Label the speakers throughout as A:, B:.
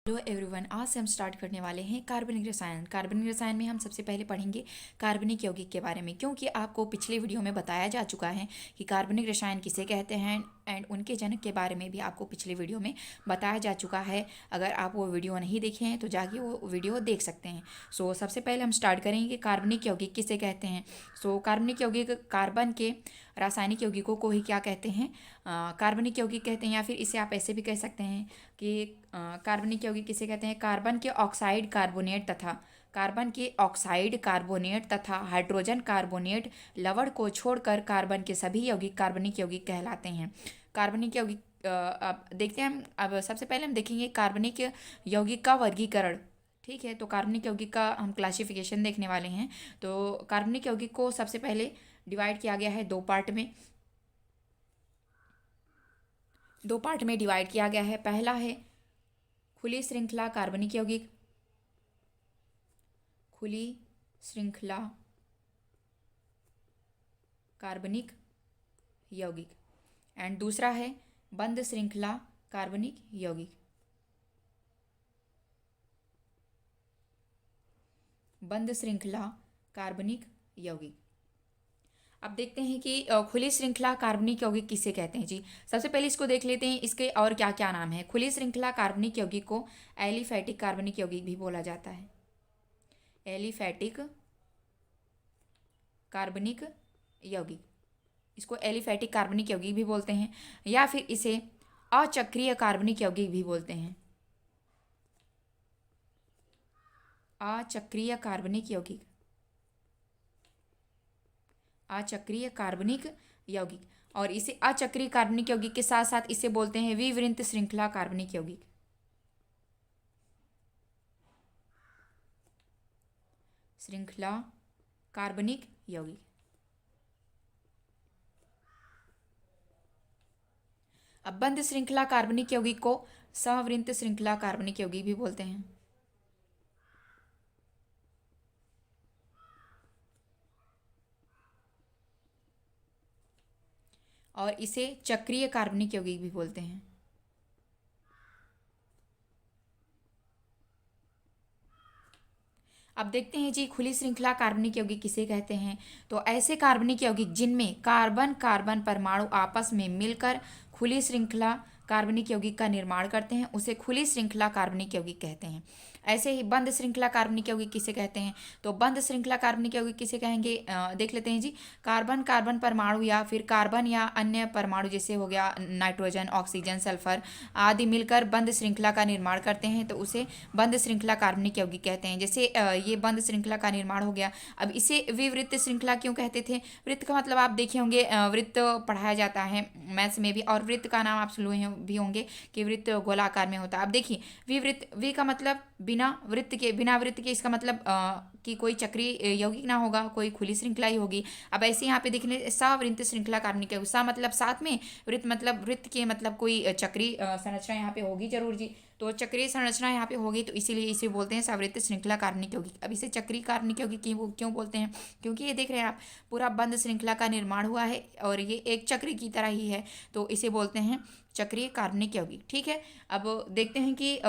A: Hello everyone, आज से हम स्टार्ट करने वाले हैं कार्बनिक रसायन। कार्बनिक रसायन में हम सबसे पहले पढ़ेंगे कार्बनिक यौगिक के बारे में, क्योंकि आपको पिछले वीडियो में बताया जा चुका है कि कार्बनिक रसायन किसे कहते हैं एंड उनके जनक के बारे में भी आपको पिछले वीडियो में बताया जा चुका है। अगर आप वो वीडियो नहीं देखे हैं तो जाके वो वीडियो देख सकते हैं। सबसे पहले हम स्टार्ट करेंगे कार्बनिक यौगिक किसे कहते हैं। कार्बनिक यौगिक कार्बन के रासायनिक यौगिकों को ही क्या कहते हैं, कार्बनिक यौगिक कहते हैं, या फिर इसे आप ऐसे भी कह सकते हैं कि कार्बनिक यौगिक किसे कहते हैं। कार्बन के ऑक्साइड कार्बोनेट तथा हाइड्रोजन कार्बोनेट लवण को छोड़कर कार्बन के सभी यौगिक कार्बनिक यौगिक कहलाते हैं। कार्बनिक यौगिक अब देखते हैं हम। अब सबसे पहले हम देखेंगे कार्बनिक यौगिक का वर्गीकरण। ठीक है, तो कार्बनिक यौगिक का हम क्लासिफिकेशन देखने वाले हैं। तो कार्बनिक यौगिक को सबसे पहले डिवाइड किया गया है दो पार्ट में डिवाइड किया गया है। पहला है खुली श्रृंखला कार्बनिक यौगिक, खुली श्रृंखला कार्बनिक यौगिक, एंड दूसरा है बंद श्रृंखला कार्बनिक यौगिक। बंद श्रृंखला कार्बनिक यौगिक। अब देखते हैं कि खुली श्रृंखला कार्बनिक यौगिक किसे कहते हैं जी। सबसे पहले इसको देख लेते हैं, इसके और क्या क्या नाम है। खुली श्रृंखला कार्बनिक यौगिक को एलिफैटिक कार्बनिक यौगिक भी बोला जाता है। एलिफैटिक कार्बनिक यौगिक, इसको एलिफैटिक कार्बनिक यौगिक भी बोलते हैं, या फिर इसे अचक्रीय कार्बनिक यौगिक भी बोलते हैं। अचक्रीय कार्बनिक यौगिक, अचक्रीय कार्बनिक यौगिक। और इसे अचक्रीय कार्बनिक यौगिक के साथ साथ इसे बोलते हैं विवृत श्रृंखला कार्बनिक यौगिक। श्रृंखला कार्बनिक यौगिक। अब बंद श्रृंखला कार्बनिक यौगिक को संवृत श्रृंखला कार्बनिक यौगिक भी बोलते हैं। और इसे चक्रीय कार्बनिक यौगिक भी बोलते हैं। अब देखते हैं जी, खुली श्रृंखला कार्बनिक यौगिक किसे कहते हैं। तो ऐसे कार्बनिक यौगिक जिनमें कार्बन कार्बन परमाणु आपस में मिलकर खुली श्रृंखला कार्बनिक यौगिक का निर्माण करते हैं, उसे खुली श्रृंखला कार्बनिक यौगिक कहते हैं। ऐसे ही बंद श्रृंखला कार्बनिक यौगिक किसे कहते हैं। तो बंद श्रृंखला कार्बनिक यौगिक किसे कहेंगे, देख लेते हैं जी। कार्बन कार्बन परमाणु या फिर कार्बन या अन्य परमाणु जैसे हो गया नाइट्रोजन, ऑक्सीजन, सल्फर आदि मिलकर बंद श्रृंखला का निर्माण करते हैं, तो उसे बंद श्रृंखला कार्बनिक यौगिक कहते हैं। जैसे ये बंद श्रृंखला का निर्माण हो गया। अब इसे विवृत श्रृंखला क्यों कहते थे। वृत्त का मतलब आप देखे होंगे, वृत्त पढ़ाया जाता है मैथ्स में भी, और वृत्त का नाम आप सुने भी होंगे कि वृत्त गोलाकार में होता है। अब देखिए, विवृत, वी का मतलब बिना वृत्त के, इसका मतलब कि कोई चक्रीय यौगिक ना होगा, कोई खुली श्रृंखला ही होगी। अब ऐसे यहाँ पे देखने सवृत्त श्रृंखला कार्बनिक यौगिक, सा मतलब साथ में, वृत्त मतलब वृत्त के मतलब कोई चक्रीय संरचना यहाँ पे होगी जरूर जी। तो चक्रीय संरचना यहाँ पे होगी, तो इसीलिए इसे बोलते हैं सवृत्त श्रृंखला कार्बनिक यौगिक। अब इसे चक्रीय कार्बनिक यौगिक क्यों बोलते हैं, क्योंकि ये देख रहे हैं आप, पूरा बंद श्रृंखला का निर्माण हुआ है और ये एक चक्र की तरह ही है, तो इसे बोलते हैं चक्रीय कार्बनिक यौगिक। ठीक है, अब देखते हैं कि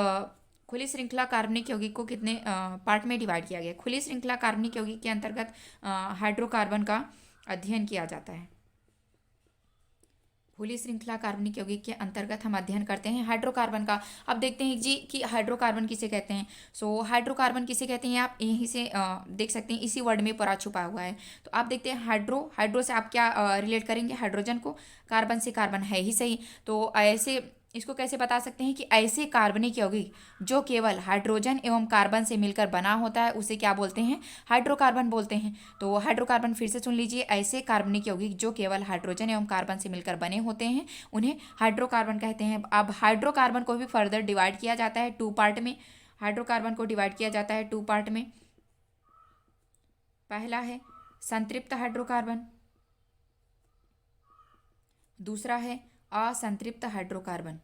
A: खुली श्रृंखला कार्बनिक यौगिक को कितने पार्ट में डिवाइड किया गया है। खुली श्रृंखला कार्बनिक यौगिक के अंतर्गत हाइड्रोकार्बन का अध्ययन किया जाता है। खुली श्रृंखला कार्बनिक यौगिक के अंतर्गत हम अध्ययन करते हैं हाइड्रोकार्बन का। अब देखते हैं जी कि हाइड्रोकार्बन किसे कहते हैं। हाइड्रोकार्बन किसे कहते हैं, आप यहीं से देख सकते हैं, इसी वर्ड में पूरा छुपा हुआ है। तो आप देखते हैं हाइड्रो से आप क्या रिलेट करेंगे, हाइड्रोजन को। कार्बन से कार्बन है ही सही, तो ऐसे इसको कैसे बता सकते हैं कि ऐसे कार्बनिक यौगिक जो केवल हाइड्रोजन एवं कार्बन से मिलकर बना होता है उसे क्या बोलते हैं, हाइड्रोकार्बन बोलते हैं। तो हाइड्रोकार्बन फिर से सुन लीजिए, ऐसे कार्बनिक यौगिक जो केवल हाइड्रोजन एवं कार्बन से मिलकर बने होते हैं उन्हें हाइड्रोकार्बन कहते हैं। अब हाइड्रोकार्बन को भी फर्दर डिवाइड किया जाता है 2 पार्ट में। हाइड्रोकार्बन को डिवाइड किया जाता है 2 पार्ट में। पहला है संतृप्त हाइड्रोकार्बन, दूसरा है असंतृप्त हाइड्रोकार्बन।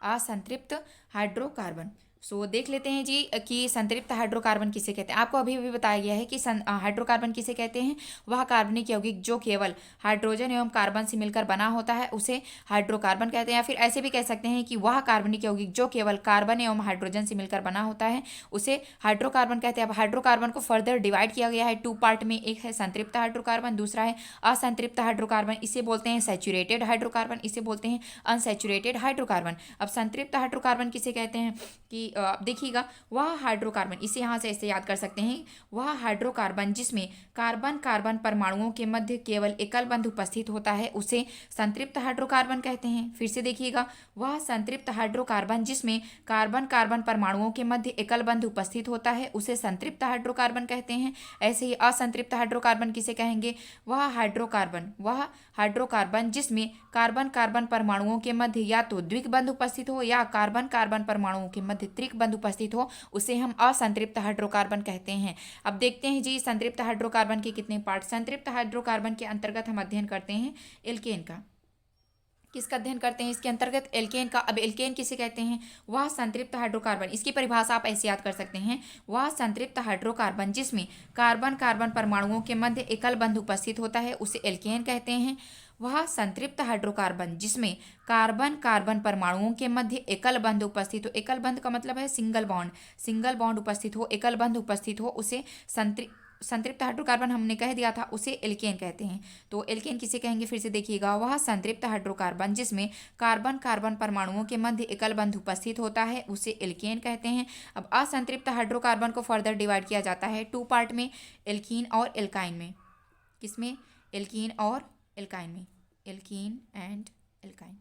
A: असंतृप्त हाइड्रोकार्बन। सो देख लेते हैं जी कि संतृप्त हाइड्रोकार्बन किसे कहते हैं। आपको अभी भी बताया गया है कि हाइड्रोकार्बन किसे कहते हैं। वह कार्बनिक यौगिक जो केवल हाइड्रोजन एवं कार्बन से मिलकर बना होता है उसे हाइड्रोकार्बन कहते हैं, या फिर ऐसे भी कह सकते हैं कि वह कार्बनिक यौगिक जो केवल कार्बन एवं हाइड्रोजन से मिलकर बना होता है उसे हाइड्रोकार्बन कहते हैं। अब हाइड्रोकार्बन को फर्दर डिवाइड किया गया है 2 पार्ट में। एक है संतृप्त हाइड्रोकार्बन, दूसरा है असंतृप्त हाइड्रोकार्बन। इसे बोलते हैं सैचुरेटेड हाइड्रोकार्बन, इसे बोलते हैं अनसैचुरेटेड हाइड्रोकार्बन। अब संतृप्त हाइड्रोकार्बन किसे कहते हैं कि अब देखिएगा, वह हाइड्रोकार्बन, इसे यहाँ से ऐसे याद कर सकते हैं, वह हाइड्रोकार्बन जिसमें कार्बन कार्बन परमाणुओं के मध्य केवल एकल बंध उपस्थित होता है उसे संतृप्त हाइड्रोकार्बन कहते हैं। फिर से देखिएगा, वह संतृप्त हाइड्रोकार्बन जिसमें कार्बन कार्बन परमाणुओं के मध्य एकल बंध उपस्थित होता है उसे संतृप्त हाइड्रोकार्बन कहते हैं। ऐसे ही असंतृप्त हाइड्रोकार्बन किसे कहेंगे, वह हाइड्रोकार्बन जिसमें कार्बन कार्बन परमाणुओं के मध्य या तो द्विबंध उपस्थित हो या कार्बन कार्बन परमाणुओं के मध्य त्रिबंध उपस्थित हो उसे हम असंतृप्त हाइड्रोकार्बन कहते हैं। अब देखते हैं जी संतृप्त हाइड्रोकार्बन के कितने पार्ट। संतृप्त हाइड्रोकार्बन के अंतर्गत हम अध्ययन करते हैं एल्केन का। किसका अध्ययन करते हैं इसके अंतर्गत, एल्केन का। अब एल्केन किसे कहते हैं, वह संतृप्त हाइड्रोकार्बन, इसकी परिभाषा आप ऐसे याद कर सकते हैं, वह संतृप्त हाइड्रोकार्बन जिसमें कार्बन कार्बन परमाणुओं के मध्य एकल बंध उपस्थित होता है उसे एल्केन कहते हैं। वह संतृप्त हाइड्रोकार्बन जिसमें कार्बन कार्बन परमाणुओं के मध्य एकल बंध उपस्थित हो, एकल बंध का मतलब है सिंगल बॉन्ड उपस्थित हो, एकल बंध उपस्थित हो, उसे संतृप्त हाइड्रोकार्बन हमने कह दिया था, उसे एल्केन कहते हैं। तो एल्केन किसे कहेंगे, फिर से देखिएगा, वह संतृप्त हाइड्रोकार्बन जिसमें कार्बन कार्बन परमाणुओं के मध्य एकल बंध उपस्थित होता है उसे एल्केन कहते हैं। अब असंतृप्त हाइड्रोकार्बन को फर्दर डिवाइड किया जाता है 2 पार्ट में, एल्कीन और एल्काइन में। किसमें, एल्कीन और एल्काइन में, एल्कीन एंड एल्काइन।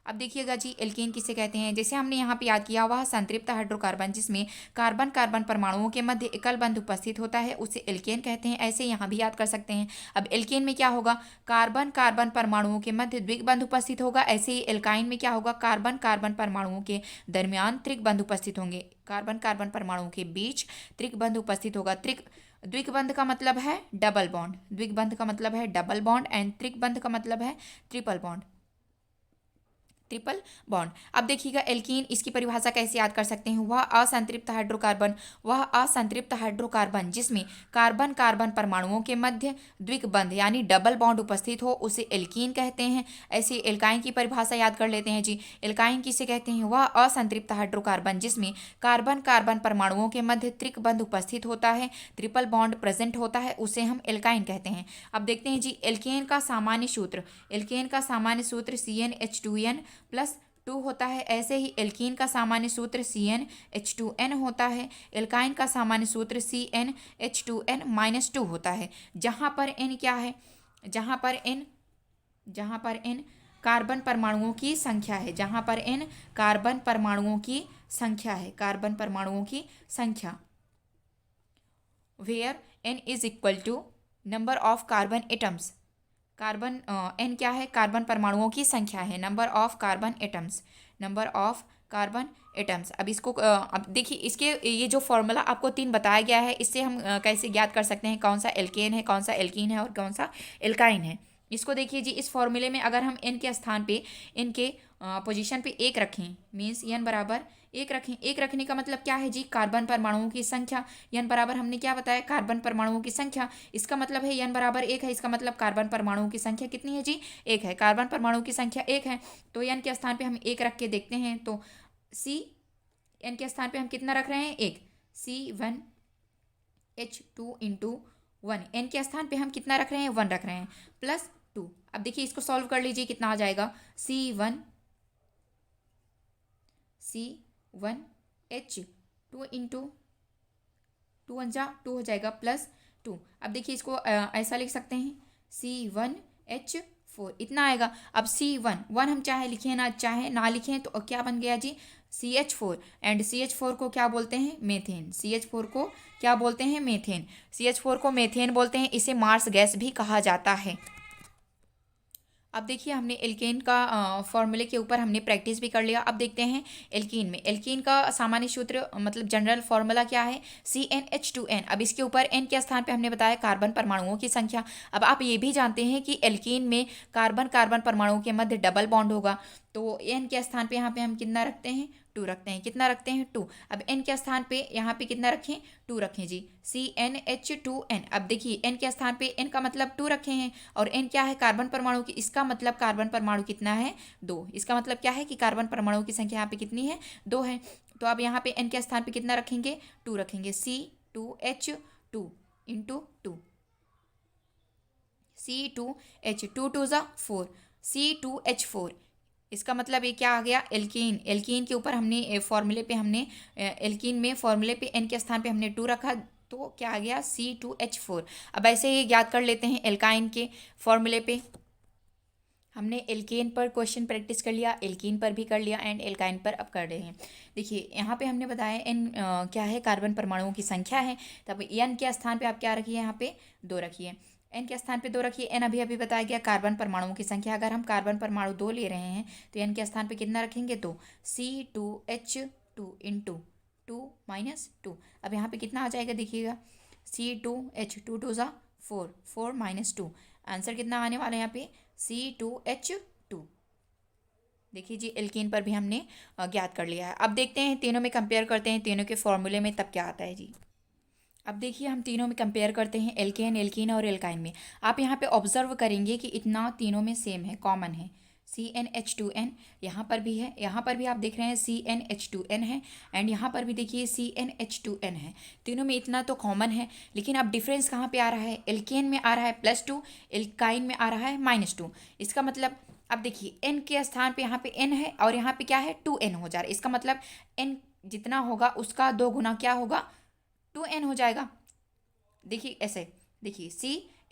A: अब देखिएगा जी एल्केन किसे कहते हैं, जैसे हमने यहाँ पे याद किया, वह संतृप्त हाइड्रोकार्बन जिसमें कार्बन कार्बन परमाणुओं के मध्य एकल बंध उपस्थित होता है उसे एल्केन कहते हैं। ऐसे यहाँ भी याद कर सकते हैं। अब एल्केन में क्या होगा, कार्बन कार्बन परमाणुओं के मध्य द्विबंध उपस्थित होगा। ऐसे ही एल्काइन में क्या होगा, कार्बन कार्बन परमाणुओं के दरमियान त्रिबंध उपस्थित होंगे, कार्बन कार्बन परमाणुओं के बीच त्रिबंध उपस्थित होगा। द्विबंध का मतलब है डबल बॉन्ड, द्विबंध का मतलब है डबल बॉन्ड एंड त्रिबंध का मतलब है ट्रिपल बॉन्ड। अब देखिएगा एल्कीन, इसकी परिभाषा कैसे याद कर सकते हैं, वह असंतृप्त हाइड्रोकार्बन जिसमें कार्बन कार्बन परमाणुओं के मध्य द्विबंध यानी डबल बॉन्ड उपस्थित हो उसे एल्कीन कहते हैं। ऐसे एल्काइन की परिभाषा याद कर लेते हैं जी। एल्काइन किसे कहते हैं, वह असंतृप्त हाइड्रोकार्बन जिसमें कार्बन कार्बन परमाणुओं के मध्य त्रिबंध उपस्थित होता है, ट्रिपल बॉन्ड प्रेजेंट होता है, उसे हम एल्काइन कहते हैं। अब देखते हैं जी एल्केन का सामान्य सूत्र, CnH2n+2 होता है। ऐसे ही एल्कीन का सामान्य सूत्र CnH2n होता है। एल्काइन का सामान्य सूत्र CnH2n-2 होता है। जहाँ पर n क्या है, जहाँ पर n कार्बन परमाणुओं की संख्या है, जहाँ पर n कार्बन परमाणुओं की संख्या है, कार्बन परमाणुओं की संख्या, where n is equal to number of carbon atoms. Carbon n क्या है, कार्बन परमाणुओं की संख्या है, नंबर ऑफ कार्बन एटम्स। अब इसको अब देखिए, इसके ये जो फॉर्मूला आपको 3 बताया गया है, इससे हम कैसे ज्ञात कर सकते हैं कौन सा एल्केन है, कौन सा एल्कीन है और कौन सा एल्काइन है। इसको देखिए जी, इस फॉर्मूले में अगर हम n के स्थान पे, n के पोजीशन पे 1 रखें, मीन्स n बराबर 1 रखें। 1 रखने का मतलब क्या है जी, कार्बन परमाणुओं की संख्या। n बराबर हमने क्या बताया, कार्बन परमाणुओं की संख्या। इसका मतलब है n बराबर 1 है, इसका मतलब कार्बन परमाणुओं की संख्या कितनी है जी, 1 है। कार्बन परमाणुओं की संख्या 1 है, तो n के स्थान पे हम 1 रख के देखते हैं, तो n के स्थान पे हम कितना रख रहे हैं, 1, C1H2 × 1। n के स्थान पे हम कितना रख रहे हैं, 1 रख रहे हैं, +2। अब देखिए इसको सॉल्व कर लीजिए, कितना आ जाएगा, C1H2 × 2 1 जा 2 हो जाएगा, +2। अब देखिए इसको ऐसा लिख सकते हैं, C1H4 इतना आएगा। अब C1 हम चाहे लिखें ना लिखें, तो क्या बन गया जी, CH4। एंड CH4 को क्या बोलते हैं, मीथेन। CH4 को क्या बोलते हैं, मीथेन। CH4 को मीथेन बोलते हैं, इसे मार्स गैस भी कहा जाता है। अब देखिए हमने एल्केन का फॉर्मूले के ऊपर हमने प्रैक्टिस भी कर लिया। अब देखते हैं एल्कीन में। एल्कीन का सामान्य सूत्र मतलब जनरल फॉर्मूला क्या है, CnH2n। अब इसके ऊपर n के स्थान पे हमने बताया कार्बन परमाणुओं की संख्या। अब आप ये भी जानते हैं कि एल्कीन में कार्बन कार्बन परमाणुओं के मध्य डबल बॉन्ड होगा, तो n के स्थान पे यहाँ पे हम कितना रखते हैं, टू रखते हैं। कितना रखते हैं? टू। अब N के स्थान पे यहाँ पे कितना रखें? टू रखें जी, CnH2n। अब देखिए N के स्थान पे N का मतलब टू रखे हैं और N क्या है? कार्बन परमाणु की। इसका मतलब कार्बन परमाणु कितना है? दो। इसका मतलब क्या है कि कार्बन परमाणु की संख्या यहाँ पे कितनी है? दो है। तो अब यहाँ पे N के स्थान पे कितना रखेंगे? टू रखेंगे, C2H2 into two, C2H, two two ज़ा फोर, C2H4। इसका मतलब ये क्या आ गया? एल्कीन। एल्कीन के ऊपर हमने फॉर्मूले पे हमने एल्कीन में फॉर्मूले पे N के स्थान पे हमने टू रखा, तो क्या आ गया? C2H4। अब ऐसे ही याद कर लेते हैं एल्काइन के फॉर्मूले पे। हमने एल्केन पर क्वेश्चन प्रैक्टिस कर लिया, एल्कीन पर भी कर लिया एंड एल्काइन पर अब कर रहे हैं। देखिए यहाँ पे हमने बताया N क्या है? कार्बन परमाणुओं की संख्या है। तब N के स्थान पे आप क्या रखिए? यहाँ पे दो रखिए। N के स्थान पे दो रखिए। N अभी अभी बताया गया कार्बन परमाणुओं की संख्या। अगर हम कार्बन परमाणु दो ले रहे हैं तो N के स्थान पे कितना रखेंगे? दो, C2H2 into to minus two. अब यहाँ पे कितना आ जाएगा? देखिएगा, C2H, टू टू ज़ा four, four minus two. Answer कितना आने वाला है यहाँ पे? C2H2। देखिए जी, एल्कीन पर भी हमने ज्ञात कर लिया है। अब देखते हैं तीनों में कंपेयर करते हैं तीनों के फॉर्मूले में, तब क्या आता है जी। अब देखिए हम तीनों में कंपेयर करते हैं, एल्केन, एल्कीन और एल्काइन में। आप यहाँ पे ऑब्जर्व करेंगे कि इतना तीनों में सेम है, कॉमन है। CnH2n यहाँ पर भी है, यहाँ पर भी आप देख रहे हैं CnH2n है एंड यहाँ पर भी देखिए CnH2n है। तीनों में इतना तो कॉमन है, लेकिन अब डिफरेंस कहाँ पे आ रहा है? एल्केन में आ रहा है +2, एल्काइन में आ रहा है -2। इसका मतलब अब देखिए N के स्थान पे यहाँ पे N है और यहाँ पे क्या है? 2N हो जा रहा है। इसका मतलब N जितना होगा उसका दो गुना क्या होगा? 2N हो जाएगा। देखिए ऐसे, देखिए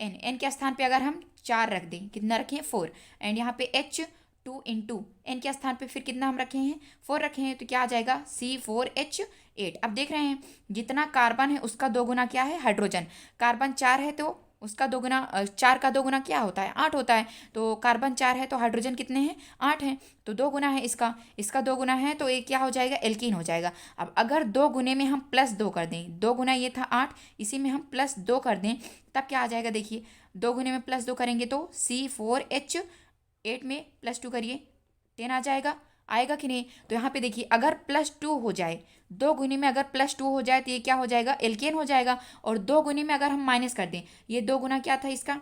A: N के स्थान पे अगर हम चार रख दें, कितना रखें? फोर। एंड यहाँ पे H2 इंटू N के स्थान पे फिर कितना हम रखे हैं? फोर रखे हैं, तो क्या आ जाएगा? C4H8। अब देख रहे हैं जितना कार्बन है उसका दो गुना क्या है? हाइड्रोजन। कार्बन चार है तो उसका दो गुना, चार का दो गुना क्या होता है? आठ होता है। तो कार्बन चार है तो हाइड्रोजन कितने हैं? आठ हैं। तो दो गुना है इसका, इसका दो गुना है तो ये क्या हो जाएगा? एल्कीन हो जाएगा। अब अगर दो गुने में हम +2 कर दें, दो गुना ये था 8, इसी में हम +2 कर दें, तब क्या आ जाएगा? देखिए दो गुने में +2 करेंगे तो C4H8 में +2 करिए, 10 आ जाएगा। आएगा कि नहीं? तो यहाँ पे देखिए अगर +2 हो जाए, दो गुने में अगर +2 हो जाए तो ये क्या हो जाएगा? एल्केन हो जाएगा। और दो गुने में अगर हम माइनस कर दें, ये दो गुना क्या था इसका?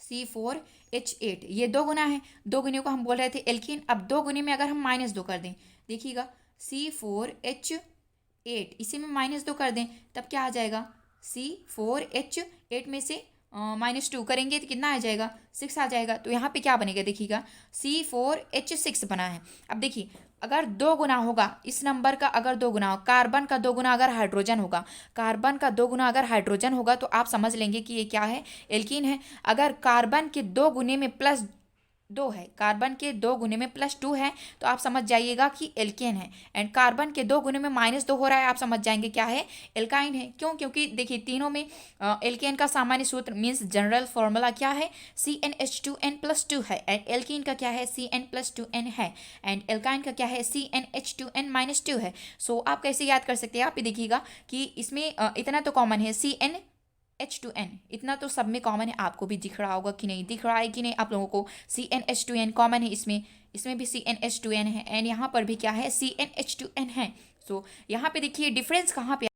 A: C4H8, ये दो गुना है, दो गुने को हम बोल रहे थे एल्कीन। अब दो गुने में अगर हम -2 कर दें, देखिएगा C4H8, इसी में -2 कर दें, तब क्या आ जाएगा? C4H8 में से -2 करेंगे तो कितना आ जाएगा? 6 आ जाएगा। तो यहाँ पे क्या बनेगा? देखिएगा C4H6 बना है। अब देखिए अगर दो गुना होगा इस नंबर का, अगर दो गुना हो, कार्बन का दो गुना अगर हाइड्रोजन होगा, कार्बन का दो गुना अगर हाइड्रोजन होगा तो आप समझ लेंगे कि ये क्या है? एल्कीन है। अगर कार्बन के दो गुने में +2 है, कार्बन के दो गुने में +2 है, तो आप समझ जाइएगा कि एल्केन है। एंड कार्बन के दो गुने में -2 हो रहा है, आप समझ जाएंगे क्या है? एल्काइन है। क्यों? क्योंकि देखिए तीनों में एल्केन का सामान्य सूत्र मीन्स जनरल फॉर्मूला क्या है? CnH2n+2 है। एंड एल्कीन का क्या है? Cn+2n है। एंड एल्काइन का क्या है? CnH2n-2 है। सो आप कैसे याद कर सकते हैं? आप ये देखिएगा कि इसमें इतना तो कॉमन है, CnH2n, इतना तो सब में कॉमन है। आपको भी दिख रहा होगा कि नहीं? दिख रहा है कि नहीं आप लोगों को? CnH2n कॉमन है इसमें, इसमें भी CnH2n है एंड यहाँ पर भी क्या है? CnH2n है। सो यहाँ पे देखिए डिफरेंस कहाँ पे